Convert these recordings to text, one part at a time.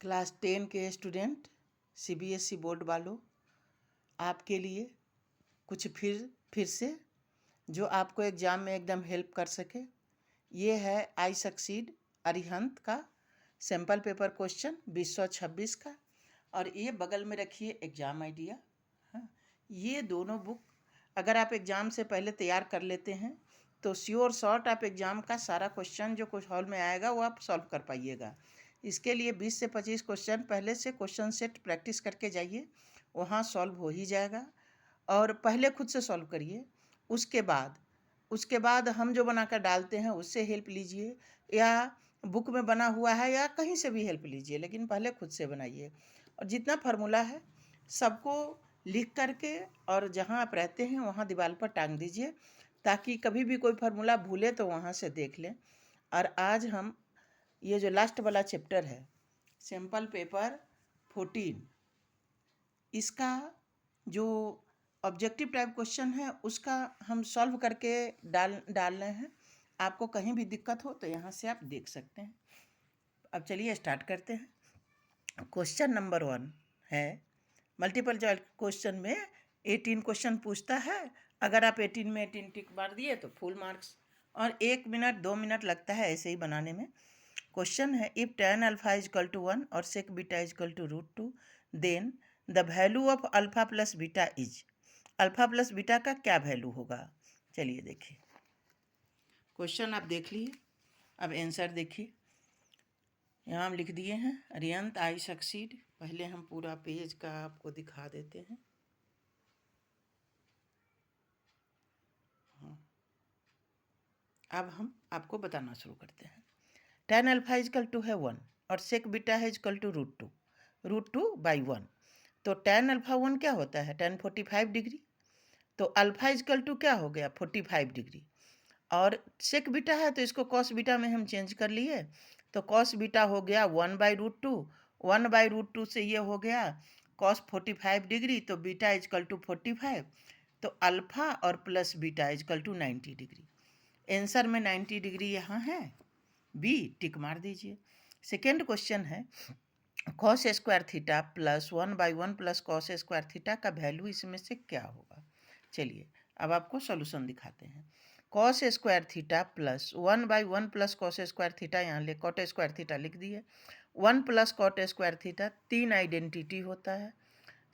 Class 10 के student, CBSE board वालों, आपके लिए कुछ फिर से जो आपको एग्ज़ाम में एकदम हेल्प कर सके। ये है आई सक्सीड अरिहंत का सैम्पल पेपर क्वेश्चन 2026 का, और ये बगल में रखिए एग्ज़ाम आइडिया। हाँ, ये दोनों बुक अगर आप एग्ज़ाम से पहले तैयार कर लेते हैं तो श्योर शॉर्ट आप एग्ज़ाम का सारा क्वेश्चन जो कुछ हॉल में आएगा वो आप सॉल्व कर पाइएगा। इसके लिए 20 से 25 क्वेश्चन पहले से क्वेश्चन सेट प्रैक्टिस करके जाइए, वहाँ सॉल्व हो ही जाएगा। और पहले खुद से सॉल्व करिए, उसके बाद हम जो बनाकर डालते हैं उससे हेल्प लीजिए, या बुक में बना हुआ है या कहीं से भी हेल्प लीजिए, लेकिन पहले खुद से बनाइए। और जितना फार्मूला है सबको लिख करके और जहाँ आप रहते हैं वहाँ दीवार पर टांग दीजिए, ताकि कभी भी कोई फार्मूला भूले तो वहाँ से देख लें। और आज हम ये जो लास्ट वाला चैप्टर है सैम्पल पेपर 14, इसका जो ऑब्जेक्टिव टाइप क्वेश्चन है उसका हम सॉल्व करके डाल रहे हैं। आपको कहीं भी दिक्कत हो तो यहाँ से आप देख सकते हैं। अब चलिए स्टार्ट करते हैं। क्वेश्चन नंबर 1 है मल्टीपल चॉइस क्वेश्चन में 18 क्वेश्चन पूछता है। अगर आप 18 में 18 टिक मार दिए तो फुल मार्क्स, और 1 मिनट 2 मिनट लगता है ऐसे ही बनाने में। क्वेश्चन है if tan alpha is equal to 1 और sec beta is equal to √2 then the value of alpha plus beta is. Alpha plus beta का क्या वैल्यू होगा? चलिए देखिए, क्वेश्चन आप देख लिए, अब आंसर देखिए। यहाँ हम लिख दिए हैं अरिहंत आई सक्सीड। पहले हम पूरा पेज का आपको दिखा देते हैं। अब हम आपको बताना शुरू करते हैं। tan अल्फा इजकल टू है 1 और sec बीटा है इजकल टू √2/1। तो tan अल्फा 1 क्या होता है? tan 45 degree. तो अल्फा इजकल टू क्या हो गया? 45 डिग्री। और sec बीटा है तो इसको cos बीटा में हम चेंज कर लिए, तो cos बीटा हो गया 1/√2। 1/√2 से ये हो गया cos 45 डिग्री, तो बीटा इजकल टू 45। तो अल्फा और plus beta is equal to 90 degree. Answer में 90 डिग्री यहाँ है, बी टिक मार दीजिए। सेकेंड क्वेश्चन है cos square theta plus 1/1 plus cos square theta का वैल्यू इसमें से क्या होगा? चलिए अब आपको सॉल्यूशन दिखाते हैं। cos square theta plus 1/1 plus cos square theta, यहाँ ले cot स्क्वायर थीटा लिख दिए। 1 plus cot square theta 3 identity होता है।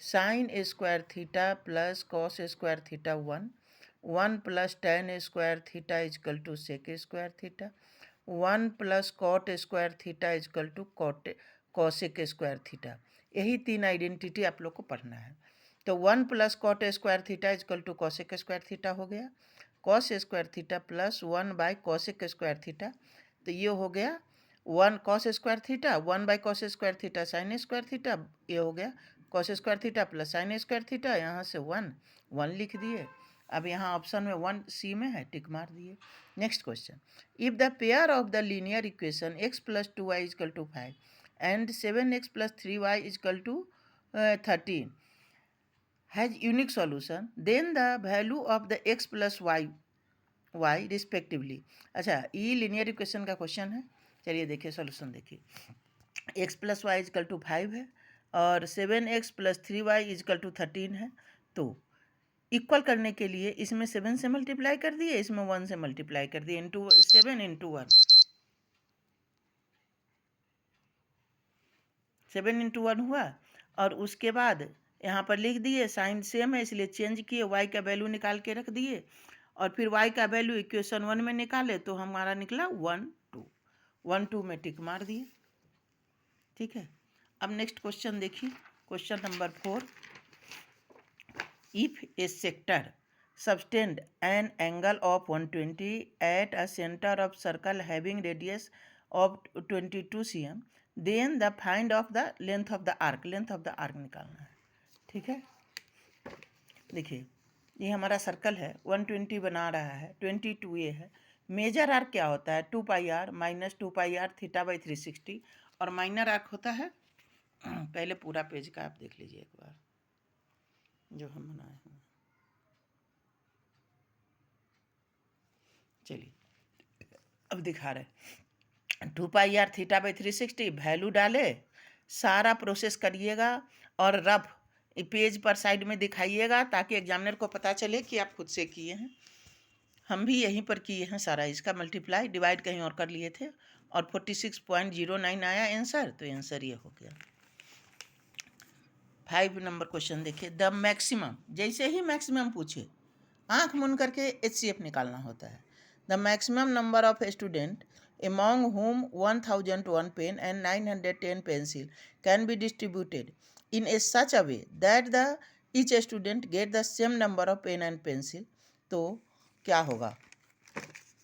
Sine square theta plus cos square theta 1 plus tan square theta is equal to sec square theta, 1 plus cot square theta is equal to cosec square theta. यही 3 identity आप लोग को पढ़ना है। तो 1 plus cot square theta is equal to cosec square theta हो गया। Cos square theta plus one by cosec square theta, तो ये हो गया 1 cos square theta one by cos square theta sine square theta, ये हो गया cos square theta plus sine square theta. यहाँ से 1 लिख दिए। अब यहाँ ऑप्शन में 1 सी में है, टिक मार दिए। Next question, if the pair of the linear equation x plus 2y is equal to 5 and 7x plus 3y is equal to 13 has unique solution then the value of the x plus y respectively. अच्छा, ये linear equation का question है। चलिए देखिए solution देखिए। x plus Y is equal to 5 है और 7x plus 3y is equal to 13 है। तो इक्वल करने के लिए इसमें 7 से मल्टीप्लाई कर दिए, इसमें 1 से मल्टीप्लाई कर दिए, इंटू 7 इंटू 1, 7 इंटू 1 हुआ। और उसके बाद यहाँ पर लिख दिए, साइन सेम है इसलिए चेंज किए, y का वैल्यू निकाल के रख दिए, और फिर y का वैल्यू इक्वेशन 1 में निकाले तो हमारा निकला 1 2। 1 2 में टिक मार दिए, ठीक है। अब नेक्स्ट क्वेश्चन देखिए, question number 4। If A sector subtend an angle of 120 at a center of circle having radius of 22 cm, then the find of the length of the arc निकालना है, ठीक है। देखिए ये हमारा सर्कल है, 120 बना रहा है, 22 ये है। मेजर आर्क क्या होता है? 2πr minus 2πr theta by 360, और माइनर आर्क होता है पहले पूरा पेज का आप देख लीजिए एक बार जो हम बनाए हैं। चलिए अब दिखा रहे 2πr थीटा बाई 360, वैल्यू डाले सारा प्रोसेस करिएगा और रफ पेज पर साइड में दिखाइएगा ताकि एग्जामिनर को पता चले कि आप खुद से किए हैं। हम भी यहीं पर किए हैं सारा, इसका मल्टीप्लाई डिवाइड कहीं और कर लिए थे और 46.09 आया आंसर, तो आंसर ये हो गया। 5 नंबर क्वेश्चन देखिए, द मैक्सिमम, जैसे ही मैक्सिमम पूछे आंख मूंद करके HCF निकालना होता है। The maximum number of student among whom 1001 pen and 910 pencil can be distributed in a such a way that the each student get the same number of pen and pencil, तो क्या होगा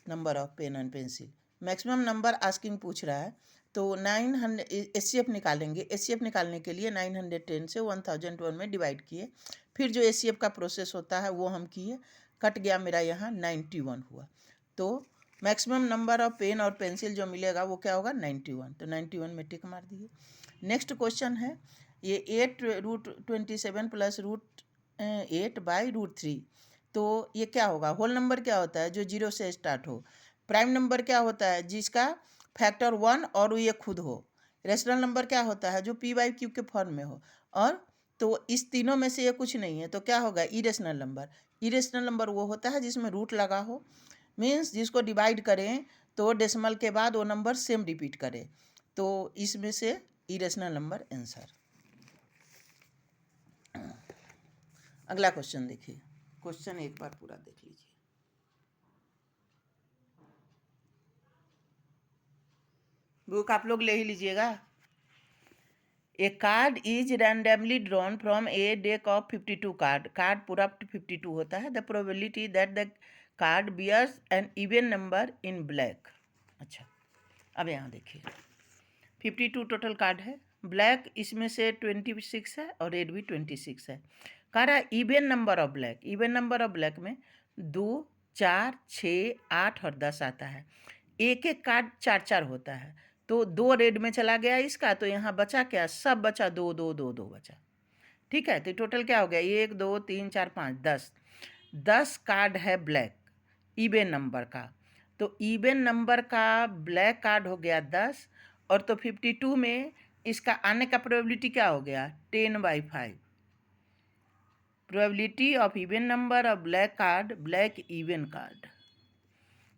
number of pen and pencil? Maximum number asking पूछ रहा है, तो 900 HCF निकालेंगे। HCF निकालने के लिए 910 से 1001 में डिवाइड किए, फिर जो HCF का प्रोसेस होता है वो हम किए, कट गया मेरा यहाँ 91 हुआ। तो मैक्सिमम नंबर ऑफ पेन और पेंसिल जो मिलेगा वो क्या होगा 91, तो 91 में टिक मार दिए। नेक्स्ट क्वेश्चन है ये 8√27 प्लस √8/√3, तो ये क्या होगा? होल नंबर क्या होता है? जो 0 से स्टार्ट हो। प्राइम नंबर क्या होता है? जिसका फैक्टर 1 और ये खुद हो। रेशनल नंबर क्या होता है? जो P/Q के फॉर्म में हो। और तो इस तीनों में से ये कुछ नहीं है, तो क्या होगा? Irrational number. इरेशनल नंबर वो होता है जिसमें रूट लगा हो, मीन्स जिसको डिवाइड करें तो डेसिमल के बाद वो नंबर सेम रिपीट करे, तो इसमें से इरेशनल नंबर आंसर। अगला क्वेश्चन देखिए, क्वेश्चन एक बार पूरा देख लीजिए। बुक आप लोग ले ही लीजिएगा। A card is randomly drawn from a deck of 52 card. Card पूरा 52 होता है। The probability that the card bears an even number in black. अच्छा, अब यहाँ देखिए 52 टोटल कार्ड है, ब्लैक इसमें से 26 है और रेड भी 26 है। कह रहा है even number of black. Even number of black में 2, 4, 6, 8 और 10 आता है। एक एक कार्ड 4 होता है, तो 2 रेड में चला गया इसका, तो यहाँ बचा क्या? सब बचा 2, 2, 2, 2 बचा। ठीक है, तो टोटल क्या हो गया? 1, 2, 3, 4, 5, 10। 10 कार्ड है ब्लैक इवन नंबर का, तो इवन नंबर का ब्लैक कार्ड हो गया 10, और तो 52 में इसका आने का प्रोबेबिलिटी क्या हो गया? 10/5। Probability of even number of black card, black even card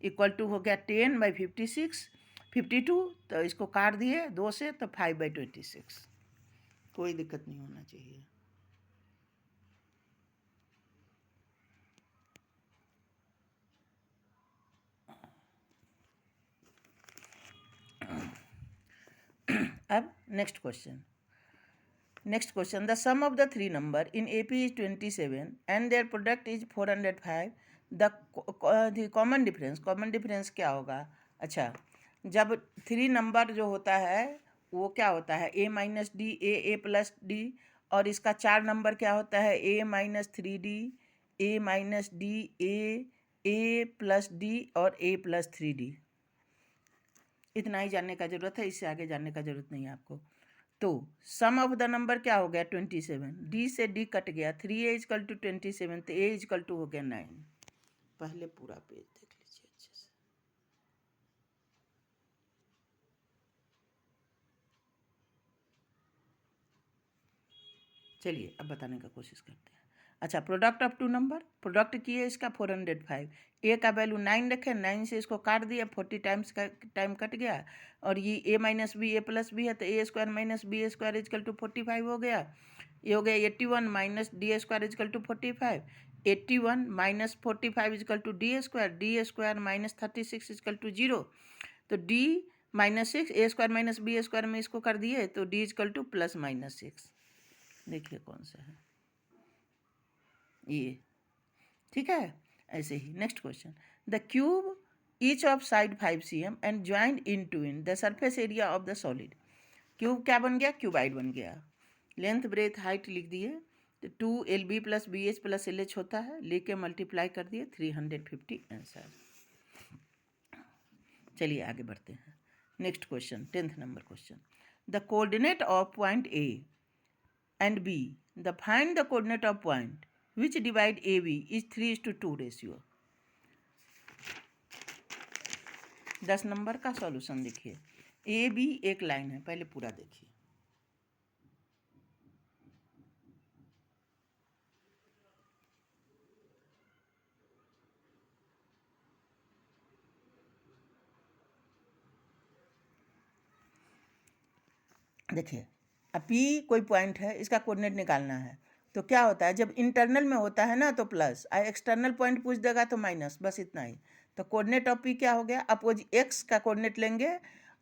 equal to हो गया 10/56, 52, तो इसको काट दिए 2 से, तो 5/26। कोई दिक्कत नहीं होना चाहिए। अब next question, the sum of the 3 number in AP is 27 and their product is 405, the common difference क्या होगा? अच्छा, जब 3 नंबर जो होता है वो क्या होता है? A-D, A+D, और इसका 4 नंबर क्या होता है? A-3D, A-D, A+D और A+3D। इतना ही जानने का जरूरत है, इससे आगे जानने का जरूरत नहीं है आपको। तो सम ऑफ द नंबर क्या हो गया? 27। डी से डी कट गया, 3A = 27, तो A = हो गया 9। पहले पूरा पेज देख लीजिए अच्छे से। चलिए अब बताने का कोशिश करते हैं। अच्छा, प्रोडक्ट ऑफ 2 नंबर, प्रोडक्ट किए इसका 405, ए का वैल्यू 9 रखे, 9 से इसको काट दिया, 40 टाइम्स का टाइम कट गया, और ये A-B, A+B है, तो A² - B² = 45 हो गया। ये हो गया 81 - D² = 45, 81 - 45 = D², D² - 36 = 0, तो D - 6, A² - B² में इसको कर दिए, तो D = +-6। देखिए कौन सा है ये, ठीक है। ऐसे ही next question, the cube each of side 5 cm and joint in the surface area of the solid. Cube क्या बन गया? क्यूबाइड बन गया। लेंथ ब्रेथ हाइट लिख दिए, तो 2LB + BH + LH होता है, लेके मल्टीप्लाई कर दिए, 350 आंसर। चलिए आगे बढ़ते हैं। Next question, 10th number question, the coordinate of point A and B, find the coordinate of point which divide AB is 3:2 ratio। 10 number का सॉल्यूशन देखिए। AB एक लाइन है, पहले पूरा देखिए। देखिए अब पी कोई पॉइंट है, इसका कोऑर्डिनेट निकालना है, तो क्या होता है जब इंटरनल में होता है ना तो प्लस, एक्सटर्नल पॉइंट पूछ देगा तो माइनस, बस इतना ही। तो कोऑर्डिनेट ऑफ पी क्या हो गया, अपोज एक्स का कोऑर्डिनेट लेंगे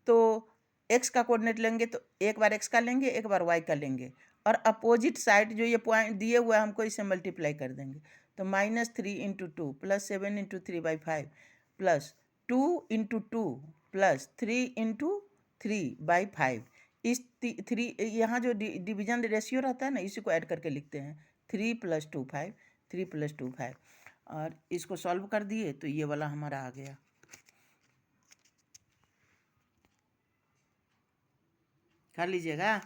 तो एक्स का कोऑर्डिनेट लेंगे तो एक बार एक्स का लेंगे, एक बार वाई का लेंगे, और अपोजिट साइड जो ये पॉइंट दिए हुए हैं हमको इससे मल्टीप्लाई कर देंगे। तो -3 × 2 + 7 × 3/5 प्लस 2 × 2 प्लस 3 × 3/5। इस 3 यहाँ जो डिवीजन रेशियो रहता है ना, इसी को ऐड करके लिखते हैं। 3 + 2 5, 3 + 2 5, और इसको सॉल्व कर दिए तो ये वाला हमारा आ गया। कर लीजिएगा।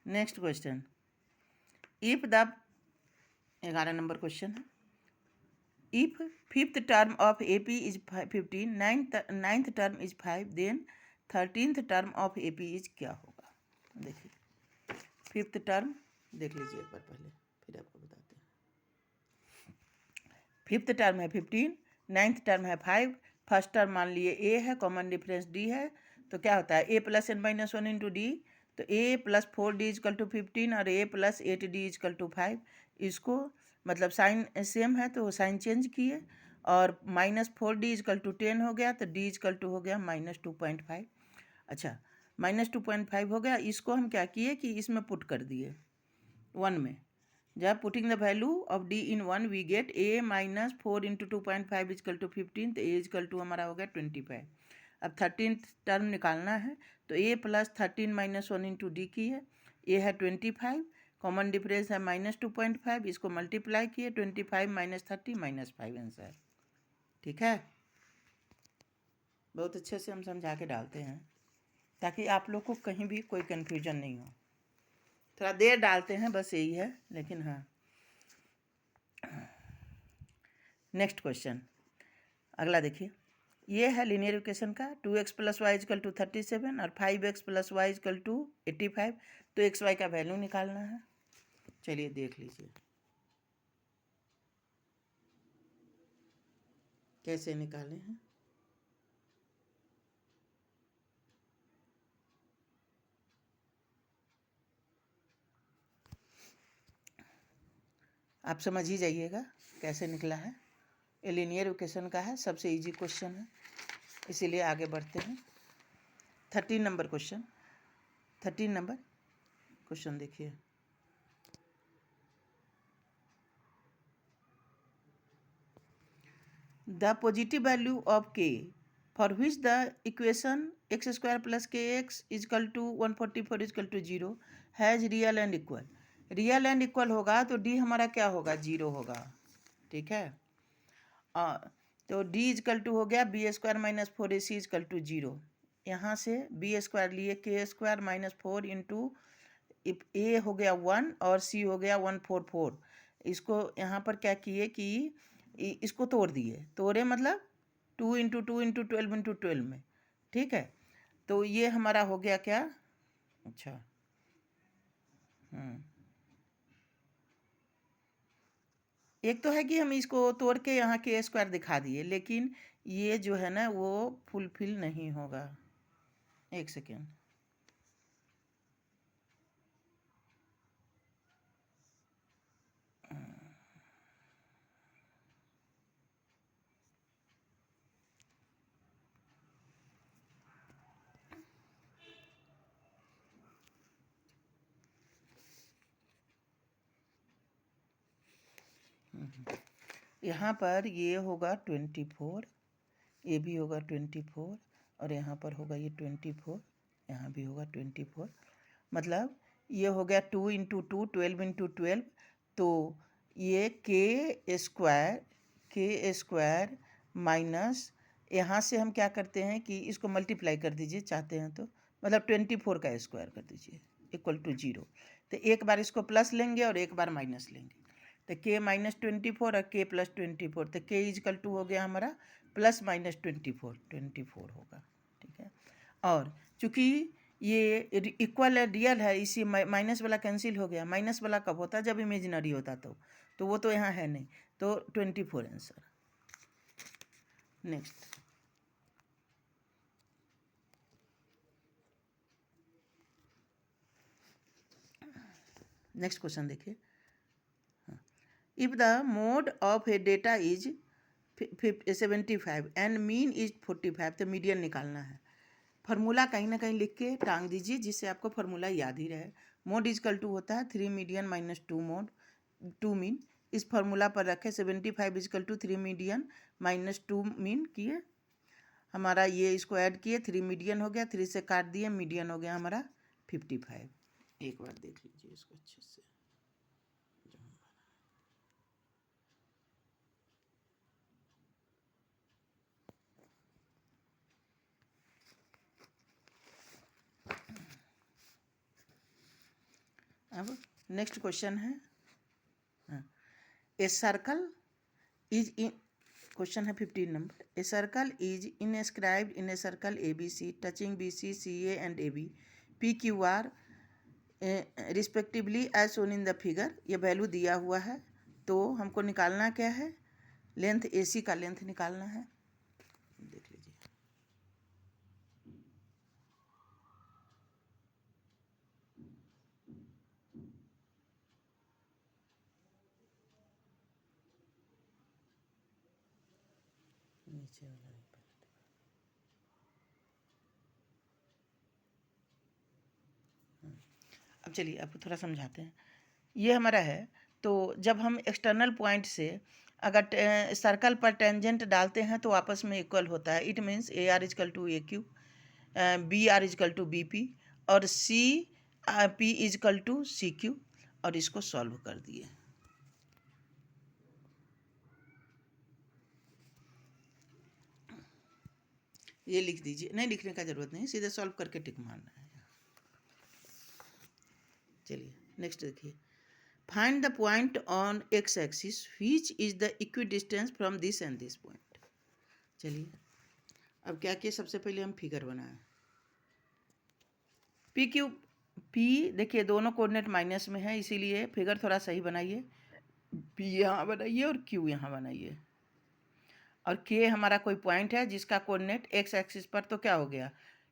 Next question, if the 11 number question है, if fifth term of AP is 15, ninth term is 5, then 13th term of AP is क्या होगा। देखिए फिफ्थ टर्म देख लीजिए एक बार पहले, फिर आपको बताते हैं। फिफ्थ टर्म है 15, नाइन्थ टर्म है 5, फर्स्ट टर्म मान लिए A है, कॉमन डिफरेंस D है, तो क्या होता है A + n - 1 × D, तो A + 4D = 15 और A + 8D = 5। इसको मतलब साइन सेम है तो साइन चेंज किए, और -4D = 10 हो गया, तो D = हो गया -2.5। अच्छा -2.5 हो गया, इसको हम क्या किए कि इसमें पुट कर दिए 1 में। जब putting the value of D in 1 we get A - 4 × 2.5 = 15, तो A = हमारा हो गया 25। अब 13th टर्म निकालना है, तो A + 13 - 1 × D की है, A है 25, कॉमन डिफरेंस है -2.5, इसको मल्टीप्लाई किए, 25 - 30 -5 आंसर। ठीक है, बहुत अच्छे से हम समझा के डालते हैं ताकि आप लोग को कहीं भी कोई कन्फ्यूजन नहीं हो। थोड़ा देर डालते हैं बस यही है, लेकिन हाँ। नेक्स्ट क्वेश्चन अगला देखिए, ये है लीनियर इक्वेशन का 2x + y = 37 और 5x + y = 85। तो x y का वैल्यू निकालना है। चलिए देख लीजिए कैसे निकाले हैं। आप समझ ही जाइएगा कैसे निकला है। ये लीनियर इक्वेशन का है, सबसे इजी क्वेश्चन है, इसीलिए आगे बढ़ते हैं। 13 नंबर क्वेश्चन, 13 नंबर क्वेश्चन देखिए, the positive value of k for which the equation x² + kx = 144 = 0 has real and equal. Real and equal होगा तो D हमारा क्या होगा, 0 होगा। ठीक है, तो D = हो गया B² - 4AC = 0। यहाँ से B² लिए k² - 4 × A हो गया 1 और C हो गया 144। इसको यहाँ पर क्या किए कि इसको तोड़ दिए, तोड़े मतलब 2 × 2 × 12 × 12 में। ठीक है, तो ये हमारा हो गया क्या, अच्छा एक तो है कि हम इसको तोड़ के यहाँ k² दिखा दिए, लेकिन ये जो है ना वो फुलफिल नहीं होगा। एक सेकेंड, यहाँ पर ये होगा 24, ये भी होगा 24, और यहाँ पर होगा ये 24, यहाँ भी होगा 24। मतलब ये हो गया 2 × 2 12 × 12, तो ये k² माइनस, यहाँ से हम क्या करते हैं कि इसको मल्टीप्लाई कर दीजिए चाहते हैं तो, मतलब 24 का स्क्वायर कर दीजिए = 0। तो एक बार इसको प्लस लेंगे और एक बार माइनस लेंगे, तो k - 24 और k + 24, तो k = हो गया हमारा ±24 होगा। ठीक है, और चूँकि ये इक्वल है, रियल है, इसी माइनस वाला कैंसिल हो गया। माइनस वाला कब होता है, जब इमेजिनरी होता तो वो तो यहाँ है नहीं, तो 24 आंसर। नेक्स्ट नेक्स्ट क्वेश्चन देखिए, if the mode of A data is 75 and mean is 45, तो मीडियन निकालना है। फार्मूला कहीं ना कहीं लिख के टांग दीजिए जिससे आपको फार्मूला याद ही रहे। मोड इजकल टू होता है 3 मीडियन माइनस 2 मोड 2 मीन। इस फार्मूला पर रखे 75 is equal to 3 median minus 2 mean किए, हमारा ये इसको ऐड किए, 3 मीडियन हो गया, 3 से काट दिए, मीडियन हो गया हमारा 55। एक बार देख लीजिए इसको अच्छे से। अब नेक्स्ट क्वेश्चन है, a circle is in, question है 15 number. A circle is inscribed in a circle A B C touching B C C A and A B P Q R respectively as shown in the figure. ये value दिया हुआ है, तो हमको निकालना क्या है, लेंथ ए सी का लेंथ निकालना है। देख लीजिए, नीचे वाला अब चलिए आपको थोड़ा समझाते हैं। ये हमारा है, तो जब हम एक्सटर्नल पॉइंट से अगर सर्कल पर टेंजेंट डालते हैं तो आपस में इक्वल होता है। It means A R equal to A Q, B R equal to B P और C P equal to C Q, और इसको सॉल्व कर दिए। ये लिख दीजिए, नहीं लिखने का जरूरत नहीं, सीधे सॉल्व करके टिक मारना है। चलिए नेक्स्ट देखिए, find the point on x axis which is the equidistance from this and this point. चलिए अब क्या किए, सबसे पहले हम फिगर बनाए। पी क्यू पी देखिए दोनों कोऑर्डिनेट माइनस में है, इसीलिए फिगर थोड़ा सही बनाइए। पी यहाँ बनाइए और क्यू यहाँ बनाइए, और के हमारा कोई पॉइंट है जिसका कोऑर्डिनेट एक्स एक्सिस पर, तो क्या हो गया,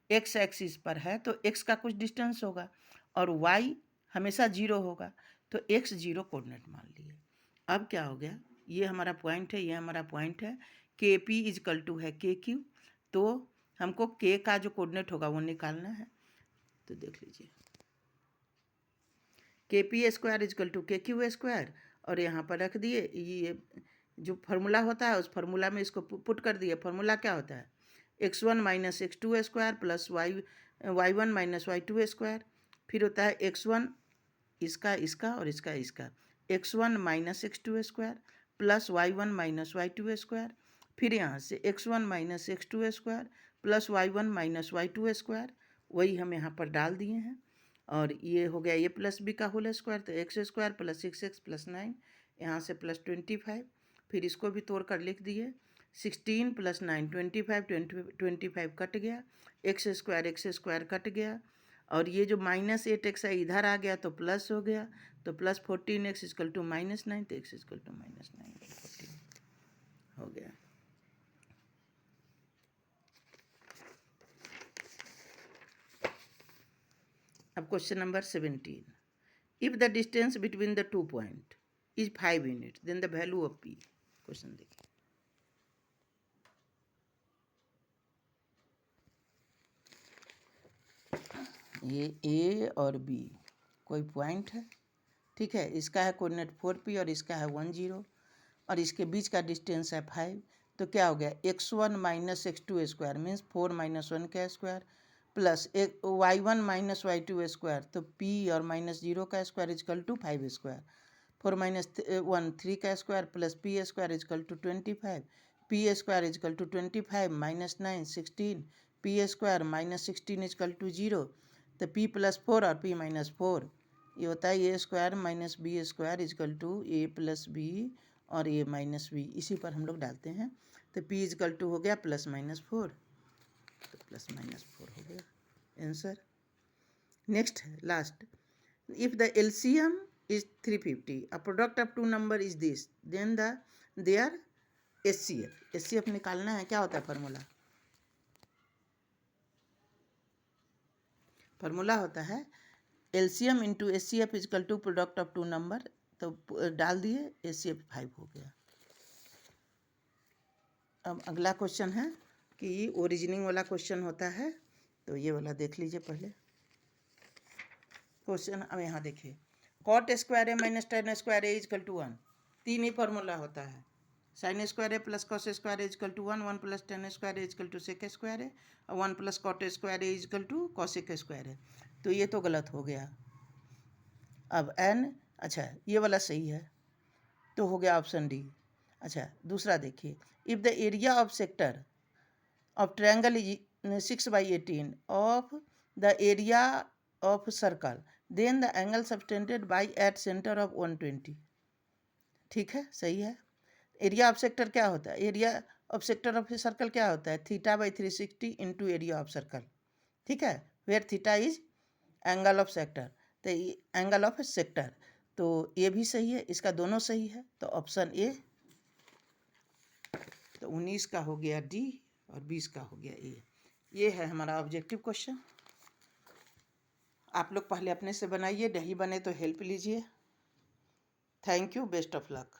एक्स एक्सिस पर है तो एक्स का कुछ डिस्टेंस होगा और वाई हमेशा 0 होगा, तो एक्स 0 कोऑर्डिनेट मान लिए। अब क्या हो गया, ये हमारा पॉइंट है, ये हमारा पॉइंट है, के पी इजकल टू है के क्यू, तो हमको के का जो कोऑर्डिनेट होगा वो निकालना है। तो देख लीजिए, के पी स्क्वायर इजकल टू के क्यू स्क्वायर, और यहाँ पर रख दिए ये जो फार्मूला होता है उस फार्मूला में इसको पुट कर दिए। फार्मूला क्या होता है, x1 minus x2 square plus y1 minus y2 square, फिर होता है x1 इसका इसका और इसका इसका, x1 minus x2 square plus y1 minus y2 square, फिर यहाँ से x1 minus x2 square plus y1 minus y2 square, वही हम यहाँ पर डाल दिए हैं। और ये हो गया ये प्लस बी का होल स्क्वायर, तो x square plus 6x plus 9, यहाँ से प्लस 25, फिर इसको भी तोड़ कर लिख दिए, 16 प्लस 9 25 कट गया, एक्स स्क्वायर कट गया, और ये जो माइनस 8x है इधर आ गया तो प्लस हो गया, तो plus 14x is equal to minus 9, तो x इजकल टू माइनस 9 हो गया। अब question number 17, if the distance between the 2 point is 5 unit then the value of P. Question देखिए, ये ए और बी कोई पॉइंट है, ठीक है, इसका है कोऑर्डिनेट 4p और इसका है 10, और इसके बीच का डिस्टेंस है 5, तो क्या हो गया, x1 minus x2 square means 4 minus 1 का square plus y1 minus y2 square, तो p और माइनस 0 का square is equal to 5 square, 4 minus 1 3 का square plus p square is equal to 25, p square is equal to 25 minus 9 16, p square minus 16 is equal to 0, तो p plus 4 और p minus 4, ये होता है A square minus B square is equal to A plus B और A minus B, इसी पर हम लोग डालते हैं, तो p इजकल टू हो गया प्लस माइनस 4, तो प्लस माइनस 4 हो गया आंसर। नेक्स्ट है last, if the LCM is 350, a product of two number is this, then their HCF निकालना है। क्या होता है फार्मूला, फार्मूला होता है LCM into HCF is equal to product of two number, तो डाल दिए, एचसीएफ 5 हो गया। अब अगला क्वेश्चन है कि ओरिजिनिंग वाला क्वेश्चन होता है, तो ये वाला देख लीजिए पहले क्वेश्चन। अब यहाँ देखिए, cot square A minus tan square A is equal to 1, 3 ही फॉर्मूला होता है। Sine square A plus cos square A is equal to 1, 1 plus tan square A is equal to sec square है, और 1 plus cot square A is equal to cosec square है। तो ये तो गलत हो गया। अब एन, अच्छा ये वाला सही है, तो हो गया ऑप्शन डी। अच्छा दूसरा देखिए, if the area of sector of triangle is 6/18 of the area of circle, then the angle subtended by at center of 120। ठीक है, सही है। एरिया ऑफ सेक्टर क्या होता है? Area of sector of circle क्या होता है? θ/360 इंटू एरिया ऑफ सर्कल। ठीक है, where theta is angle of sector, तो एंगल ऑफ सेक्टर, तो ये भी सही है, इसका दोनों सही है, तो ऑप्शन ए। तो 19 का हो गया डी और 20 का हो गया ए। ये है हमारा ऑब्जेक्टिव क्वेश्चन। आप लोग पहले अपने से बनाइए, नहीं बने तो हेल्प लीजिए। Thank you, best of luck.